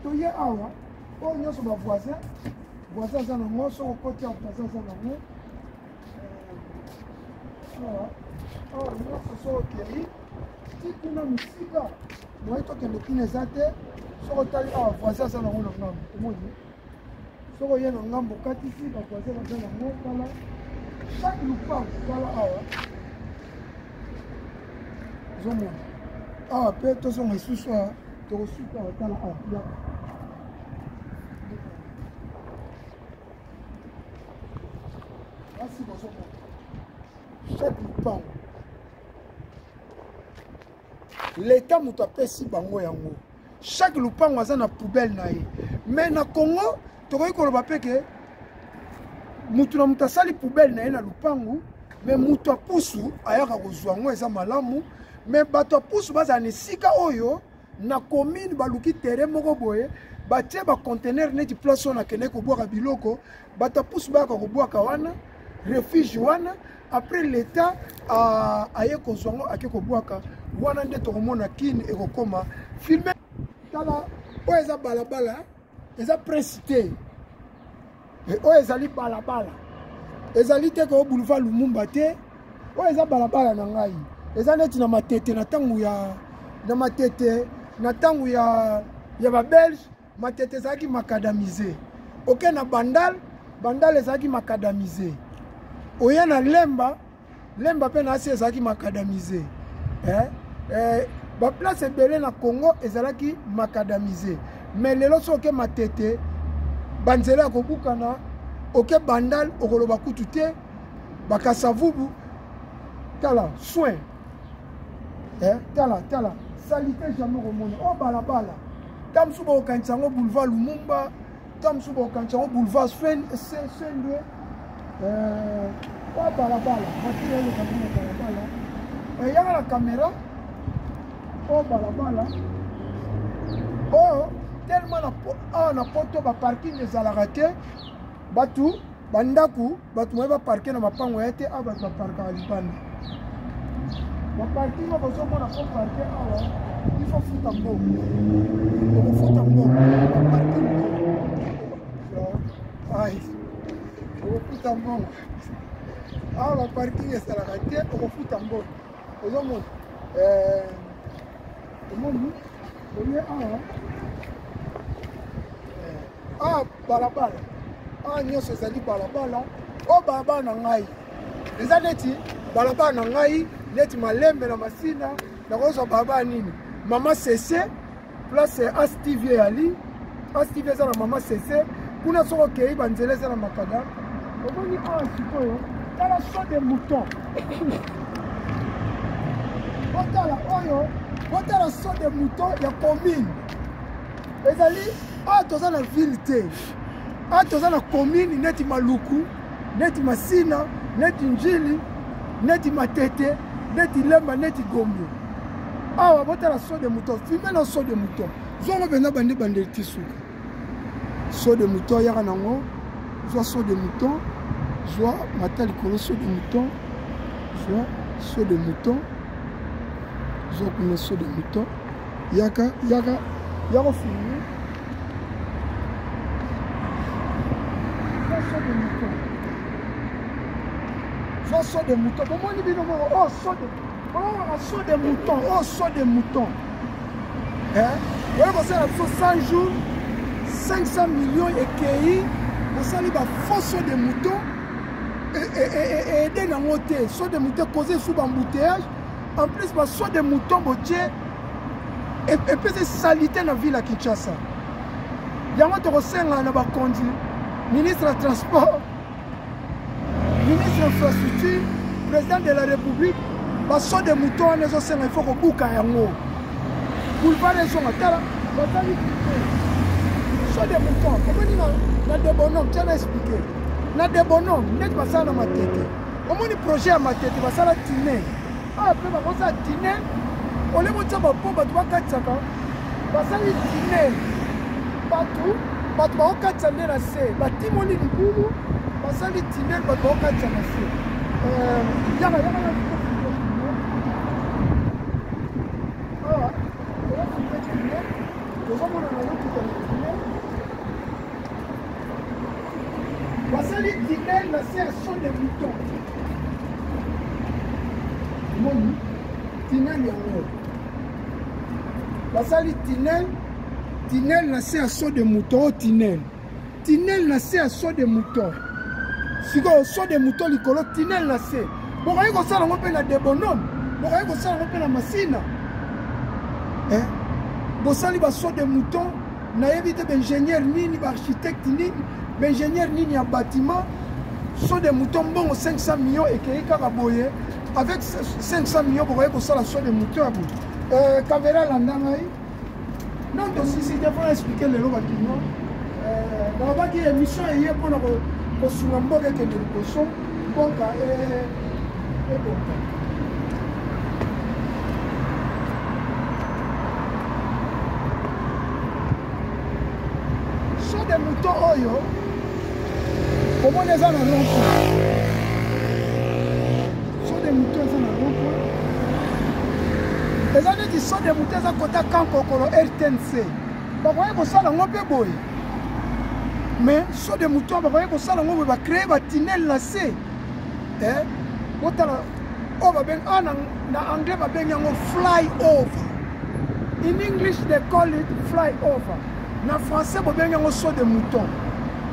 toye awa oyo nyonso bavoisin aza nango soko okoti ya voisin aza nango awa nyonso soko okei ti kuna mosika moye tokende kuna eza te soko otali awa voisin aza nango na ngambo omoni soko oye na ngambo okatisi bavoisin baza nango tala chaque lupango tala awa ozomona awa mpe tozonga lisusu awa tokosuka awa tala awa asi bozomona chaque lupango leta moto apesi bango yango chaque lupango aza na poubelle na ye mais na Congo tokoki koloba mpe ke mutu na mutu asali poubelle na ye na lupango mais mutu apusu ayaka kozwa yango eza malamu mais bato apusu bazala na esika oyo na commune baluki terrain moko boye batie bacontener neti place oyo nakende kobwaka biloko bato apusu bayaka kobwaka wana refuge wana après l'état aye kozwa yango ake kobwaka wana nde tokomona kini ekokoma filme tala oyo eza balabala eza presse te oyo ezali balabala ezali te ko boulevard Lumumba te oyo eza balabala na ngai eza neti na matete na ntango ya babelge matete ezalaki makadamize oke na bandal ezalaki makadamize oye na lemba mpe na asi ezalaki makadamize baplace ebele na Congo ezalaki makadamize mais lelo so oke matete banzela ya kobukana oke bandal okoloba kutu te bakasavubu tala soin tala salite jamais komona o balabala ta mosusu bakokanisa yango boulevard Lumumba ta mosusu bakokanisa yango boulevard Sendwe o balabala batile elokana balabala yaka na caméra o balabala oyo tellement na poto baparking ezalaka te batu bandaku batu moye baparke na mapango ya te awa bato baparkaka libanda baparking oyo bozomona po parke awa ifo futa mbongo okofuta mbongo baparking okofuta mbongo awa baparking ezalaka te okofuta mbongo ozomona omoni oye awa balabala awa nyonso ezali balabala o balabala na ngai eza neti balabala na ngai neti malembe na masina nakozwa balabala nini mama sese place ASTV eyali ASTV eza na mama sese kuna soko okei banzela eza na makada omoni awa sikoyo tala so de mouton otala oyo otala so de mouton ya commune ezali awa toza na ville te awa toza na commune neti maluku neti masina neti njili neti matete neti lemba neti gombe awa botala so de mouton filme na so de mouton zongo mpenza bandeli ti suka so de mouton yaka nango zwa so de mouton zwa mata likolo so de mouton zwa so de mouton zwa kuna so de mouton yaka filme so de mouton bomoni bino moko so de mouton oyo kosala biso 100 jours 500 millions ekei osali bafaux saut de mouton et aider na moté saut de mouton causé sous embouteillage en plus saut de mouton botie et puis c'est salité dans la ville à Kinshasa. Il y a un bakondi ministre du transport, ministre de l'infrastructure, président de la République, saut de mouton il faut que bouka yango. Boulevard des gens, saut de mouton, comment dire na des bonhommes, tu as expliqué. Na des bonhommes, net pas na ma tête. Comment le projet à ma tête, va ça la tiner. Ah après va ça tiner. On les monte ba po ba tu va katsaka. Ba ça li tiner. Partout, ba tu va katsana na se. Ba timoni libulu, ba ça li tiner ba tu va katsana se. Yama. Ah, on va faire tiner. Nous avons la route qui tiner. Basali Tinel na se son de mouton. Moni Tinel yango. Basali Tinel na se son de mouton Tinel. Tinel na se son de mouton. Siko son de mouton likolo Tinel na se. Bokayi ko sala ngo pe na de bonhomme. Bokayi ko sala ngo pe na masina. Bosali ba son de mouton na éviter ingénieur nini ba architecte nini. L'ingénieur Nini en bâtiment sont des moutons bon 500 millions et qui est caraboyé avec 500 millions pour voyez que ça la soit des moutons à bout. Caméra l'andamaï. Non donc si c'est pour expliquer les lois qui non. Dans la qui émission hier pour nous souligner que les poissons bon et bon. Sont des moutons oyo. Comment les gens n'ont pas? Sont des moutons, ils n'ont pas. Les années qui sont des moutons, ils ont côté Kankokolo RTNC. Vous voyez que ça, on peut boy. Mais sont des moutons, vous voyez que ça, on va créer un tunnel lacé. En anglais, on va fly over. In English, they call it fly over. En français, on va saut de mouton.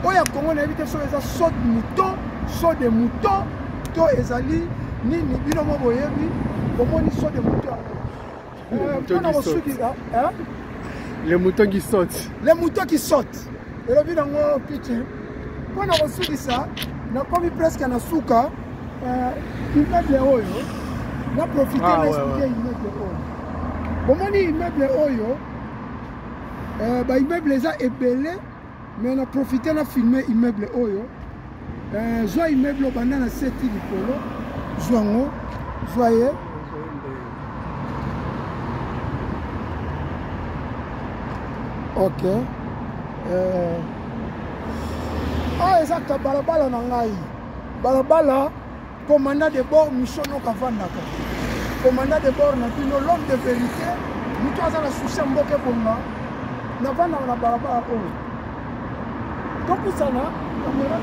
Oya Congo na éviter ça saut de mouton, saut de mouton, to ezali ni bino mo boyebi, comment ni saut de mouton. Les moutons qui sautent. Les moutons qui sautent. Et le bilan ngo pitché. Quand on reçu ça, na komi presque na suka immeuble oyo. Na profiter na expliquer immeuble oyo. Comment ni immeuble oyo ba immeuble za ebelé. Mais on a profité de filmer l'immeuble Oyo. Soit immeuble au banana 7 likolo. Joango. Joyeux. Ok. Ah, et ça, balabala nangai. Balabala, commandant de bord, Michono Kavandaka. Commandant de bord, l'homme de vérité. Nous avons la souci à Mboke Bonga. Nous avons la balabala Oyo. Donc ça là, caméra.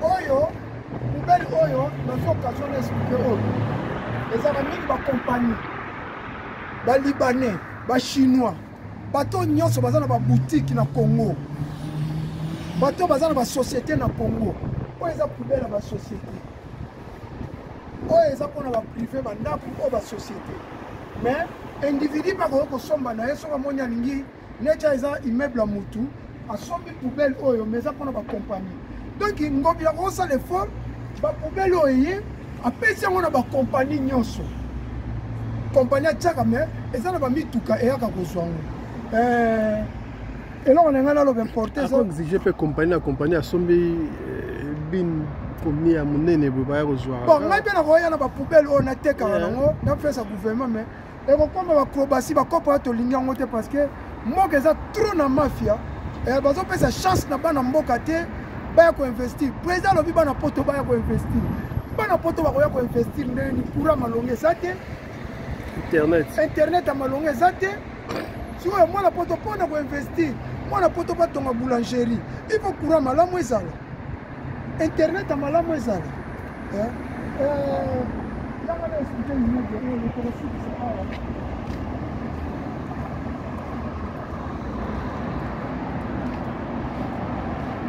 Oyo, poubelle oyo, dans cette occasion d'expliquer oyo. Les Araméens de la compagnie, les Libanais, les Chinois, bateau nyonso baza na ba boutique na Congo. Bateau baza na ba société na Congo. Oyo eza poubelle na ba société. Oyo eza pona ba privé ba ndako o ba société. Mais individu ba ko somba na yeso ka monya lingi, necha eza immeuble mutu, a sombi poubelle oyo mais eza pona ba compagnie. Donc ngobi ya ko sa l'effort, ba poubelle oyo apesi yango na ba compagnie nyonso. Compagnie tchaka mais eza na ba mituka eyaka kozwa ngo. Et là on est là le importer ça. Exiger pe compagnie à sombi bin combien monene bo ba kozwa. Bon, ngai pe na koya na ba poubelle oyo na teka nango, na fait ça gouvernement mais Et comme l'acrobatie, il faut pas te ligner parce que moi, j'ai trop de mafia. Et ils ont fait sa chance de investir. Le président a dit qu'il investir. Investir Internet a malongé zate. Si moi la poto pour investir, moi la poto pas ton boulangerie. Il faut courant malamu ezala. Internet a malamu ezala.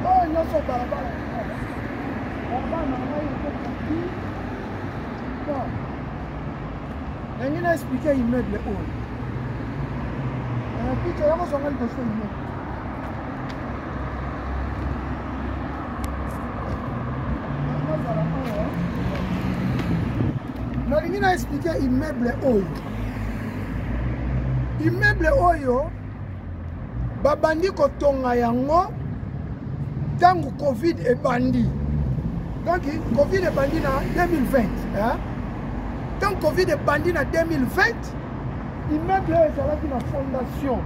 Oh, non, c'est barabara. Je vais expliquer l'immeuble haut. Puis tu vas voir son immeuble. Je vais expliquer l'immeuble haut. Immeuble haut, babandi kotonga yango tango Covid est bandi. Donc Covid est bandi en 2020. Tant que Covid est bandi en 2020, l'immeuble est une fondation.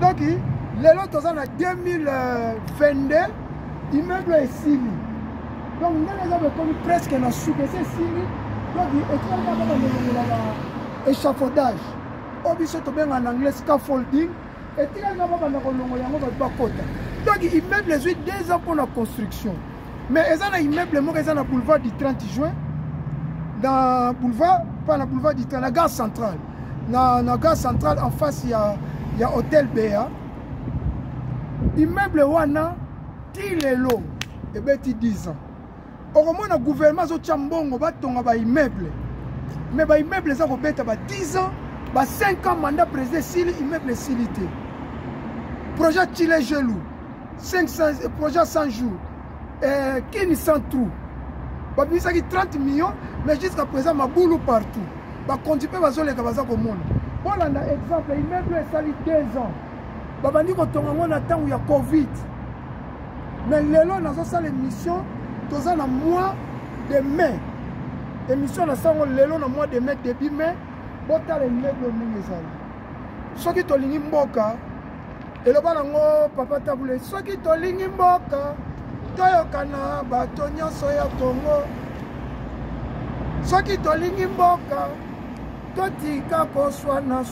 Donc, les autres en 2022, l'immeuble est signé. Donc, nous avons connu presque dans soupe, c'est signé. Donc, il y a un échafaudage. En anglais, scaffolding. Et il y a un donc, l'immeuble est 2 ans pour la construction. Mais il y a un immeuble qui est dans le boulevard du 30 juin. Dans le boulevard, pas le boulevard du 30, la gare centrale. Dans la gare centrale, en face, il y a Hôtel Béa. Immeuble Wana, Tilelo, et bien 10 ans. Au moment où le gouvernement a Chambongo, il y a immeuble. Mais l'immeuble, ça va 10 ans, 5 ans, mandat président, immeuble silité. Projet Chile Gelou, 500, projet 100 jours, Kini 100 trous. Il y a 30 millions, mais jusqu'à présent, il y a boulot partout. Il y a continué à faire des choses comme ça. Voilà un exemple, l'immeuble est sali 2 ans. Il y a temps où il y a Covid. Mais là, on a fait l'émission dans un mois de mai. L'émission, on a fait le mois de mai, début mai. On a fait l'immeuble. Ce qui est en ligne, et le papa taboulé. Ce qui est en ligne, toyokana bato nyonso ya Congo soki tolingi mboka totika koswana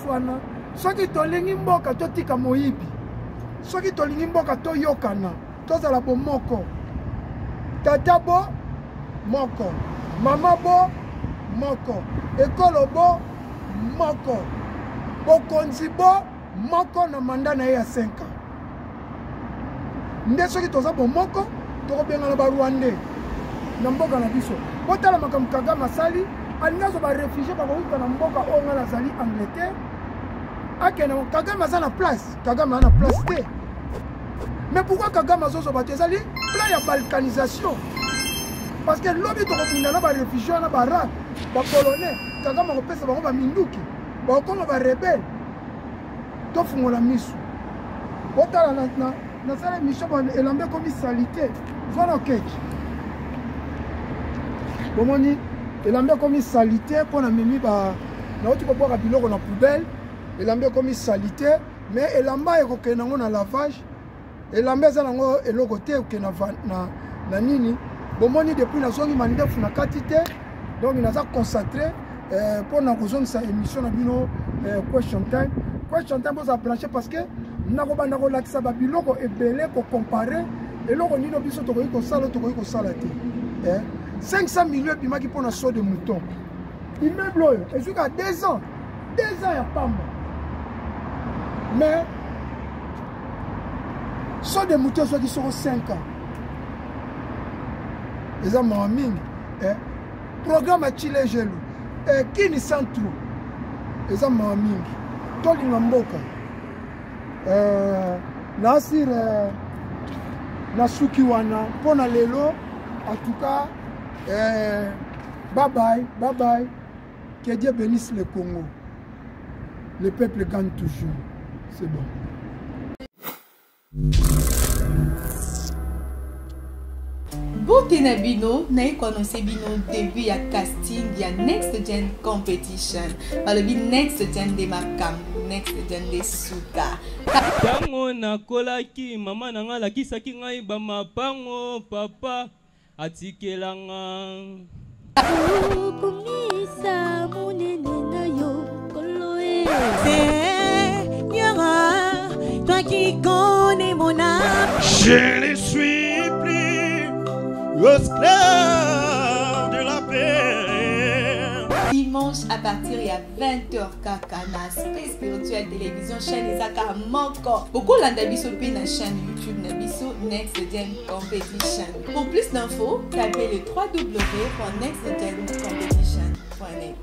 soki tolingi mboka totika moyibi soki tolingi mboka toyokana tozala bomoko tata bo moko mama bo moko ekolo bo moko bokonzi bo moko na manda na ye ya 5 ans nde soki toza bomoko tokobengana barwandais na mboka na biso botala makambo Kagame asali alingazo barefugie bakouta na mboka oyo nga nazali Angleterre akende Kagame aza na place Kagame aza na place te. Mais pourquoi Kagame azozoba te ezali plan ya balkanisation parce que lobi tokobunda na barefugie na barak bakolonais Kagame akopesa bango baminduki bakokonga barebele tofungola miso botala na sala émission elamba comme salité voilà ok bomoni elamba comme salité pour na memi ba na oti ko boka biloko na poubelle elamba comme salité mais elamba ekokena ngo na lavage elamba za nango eloko te okena na nini bomoni depuis na zongi mandefu na katite donc inaza concentré pour na kozongisa émission na bino question time pour ça brancher parce que nako banda ko lakisa ba biloko ebele ko comparer eloko nino biso to ko sala te 500 millions bimaki pour na saut de mouton immeuble et jusqu'à 2 ans ya pamba mais saut de mouton soit qui sont 5 ans les hommes mingi programme à Chile Gelou Kini Centro les hommes mingi toli mboka Nasir Nasuki wana pona lelo en tout cas bye bye que Dieu bénisse le Congo, le peuple gagne toujours, c'est bon. Beauté na bino na annoncé bino début ya casting ya Next Gen Competition. Balobi Next Gen de makambu, Next Gen de suka. Tango nakolaki mama nanga lakisaki ngai ba mapango papa atikelanga. Kumisa munene na yo koloe. Seigneur, toi qui connais mon âme, je ne suis plus l'esclave de la paix. Dimanche à partir de 20h kaka na Space Spirituel Télévision chaîne Isaka Moko. Beaucoup l'andabiso pi na chaîne YouTube na biso Next Gen Competition. Pour plus d'infos, tapez le www.nextgencompetition.net.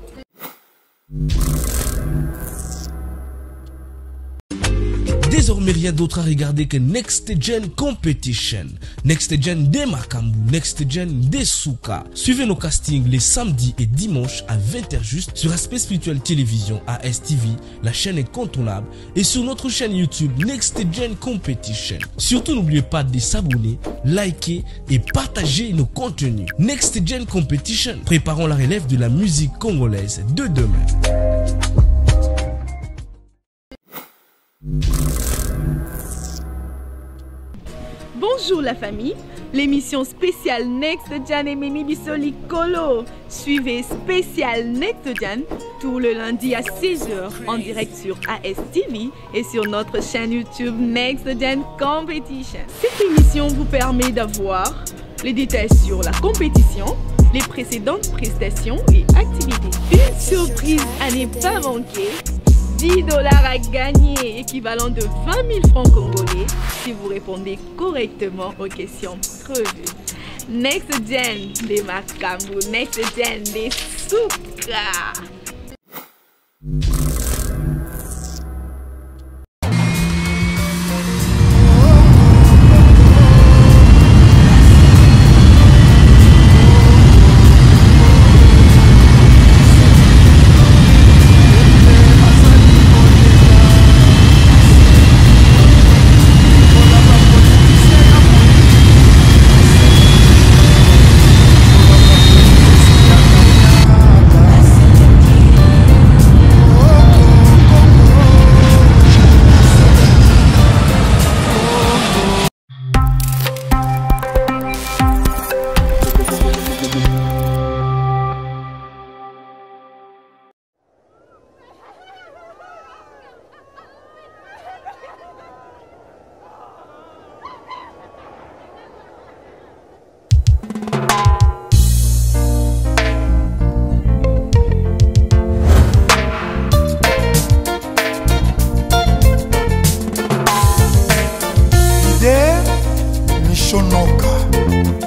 Désormais rien d'autre à regarder que Next Gen Competition. Next Gen de Makambu, Next Gen de Souka. Suivez nos castings les samedis et dimanches à 20h juste sur Aspect Spirituel Télévision ASTV, la chaîne incontournable, et sur notre chaîne YouTube Next Gen Competition. Surtout n'oubliez pas de s'abonner, liker et partager nos contenus. Next Gen Competition, préparons la relève de la musique congolaise de demain. Bonjour la famille, l'émission spéciale Next Gen et Mimi Bissoli Kolo. Suivez spécial Next Gen tout le lundi à 16h en direct sur ASTV et sur notre chaîne YouTube Next Gen Competition. Cette émission vous permet d'avoir les détails sur la compétition, les précédentes prestations et activités. Une surprise à ne pas manquer. $10 à gagner, équivalent de 20 000 francs congolais, si vous répondez correctement aux questions prévues. Next Gen de Makambu, Next Gen de Souka.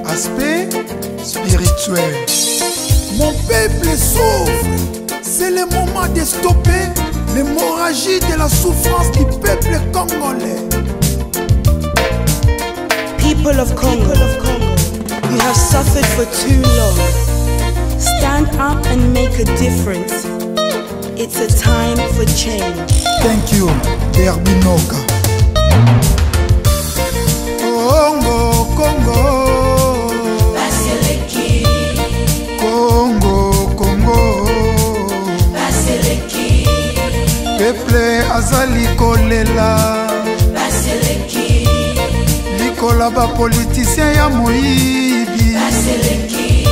Aspect spirituel. Mon peuple souffre. C'est le moment de stopper l'hémorragie de la souffrance du peuple congolais. People of Congo, you have suffered for too long. Stand up and make a difference. It's a time for change. Thank you, Derbinoka. Congo, Congo. Baseleki. Congo, Congo. Baseleki. Peuple azali kolela. Baseleki. Likola ba politicien ya moyibi. Baseleki.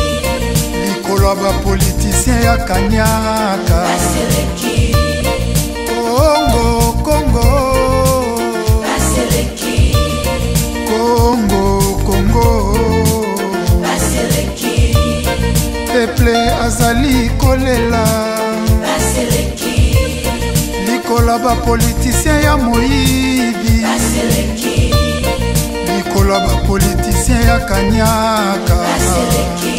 Likola ba politicien ya kanyaka. Baseleki. Congo, Congo. Baseleki. Congo, Congo. Baseleki. Peuple azali kolela. Baseleki. Likola ba politicien ya moyibi. Baseleki. Likola ba politicien ya kanyaka. Baseleki.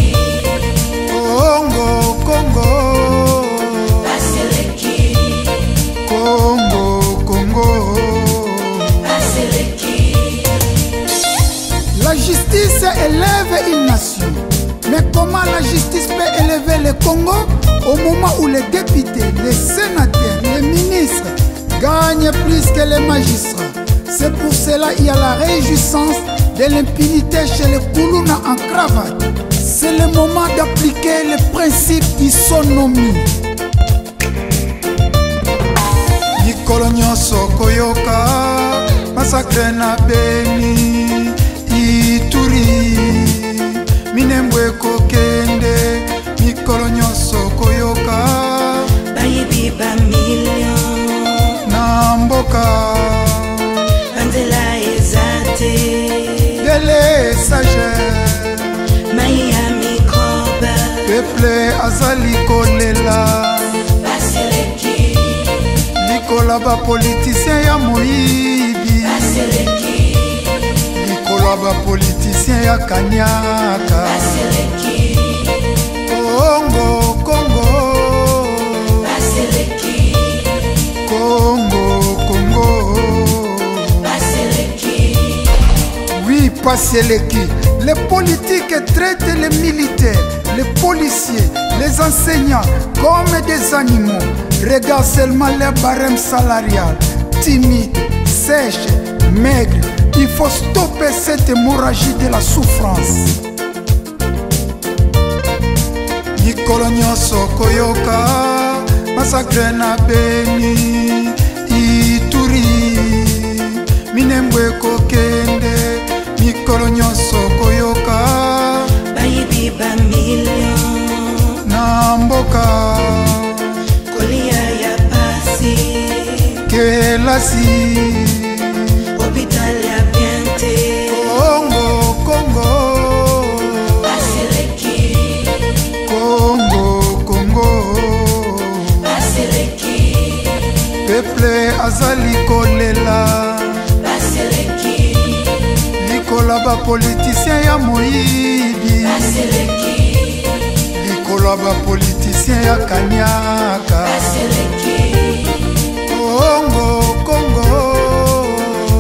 Congo, Congo. Baseleki. Congo, Congo. Baseleki. La justice élève une nation. Mais comment la justice peut élever le Congo au moment où les députés, les sénateurs, les ministres gagnent plus que les magistrats? C'est pour cela qu'il y a la réjouissance de l'impunité chez les Koulouna en cravate. C'est le moment d'appliquer les principes d'isonomie. Mikolo nyonso koyoka massacre na Beni Ituri Minembwe kokende mikolo nyonso koyoka bayibi ba million na mboka Mandela ezate dele sagesse maya mikoba peuple azali kolela Baseleki likola ba politicien ya moyibi Baseleki likola ba politicien ya kanyaka Baseleki Congo Congo Baseleki Congo Congo Baseleki Oui, Paseleki. Les politiques traitent les militaires, les policiers, les enseignants comme des animaux. Regarde seulement les barèmes salariales, timides, sèches, maigres. Il faut stopper cette hémorragie de la souffrance. Mikolo nyonso koyoka massacre na Beni Ituri Minembwe kokende mikolo nyonso koyoka bayibi ba million na mboka kolia ya pasi kelasi hôpital ya biente Congo Congo Baseleki Congo Congo Baseleki peuple azali kolela Baseleki likola ba politicien ya moyibi Baseleki likola ba politicien ya kanyaka Baseleki Congo Congo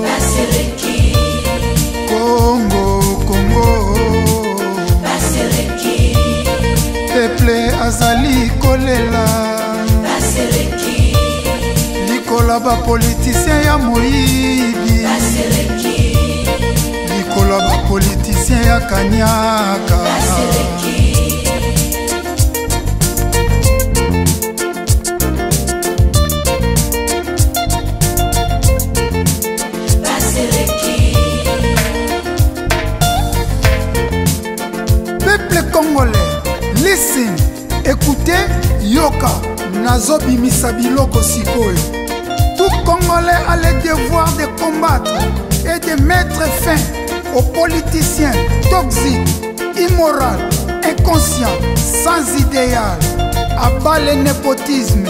Baseleki Congo Congo Baseleki peuple azali kolela Baseleki likola ba politicien ya moyibi Baseleki likola ba politicien ya kanyaka Baseleki Baseleki Peuple congolais, listen, écoutez, yoka, nazobimisa biloko sikoyo. Tout Congolais a le devoir de combattre et de mettre fin aux politiciens toxiques, immoraux, inconscients, sans idéal. Abat le népotisme,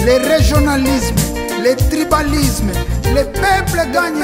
le régionalisme, le tribalisme. Le peuple gagne.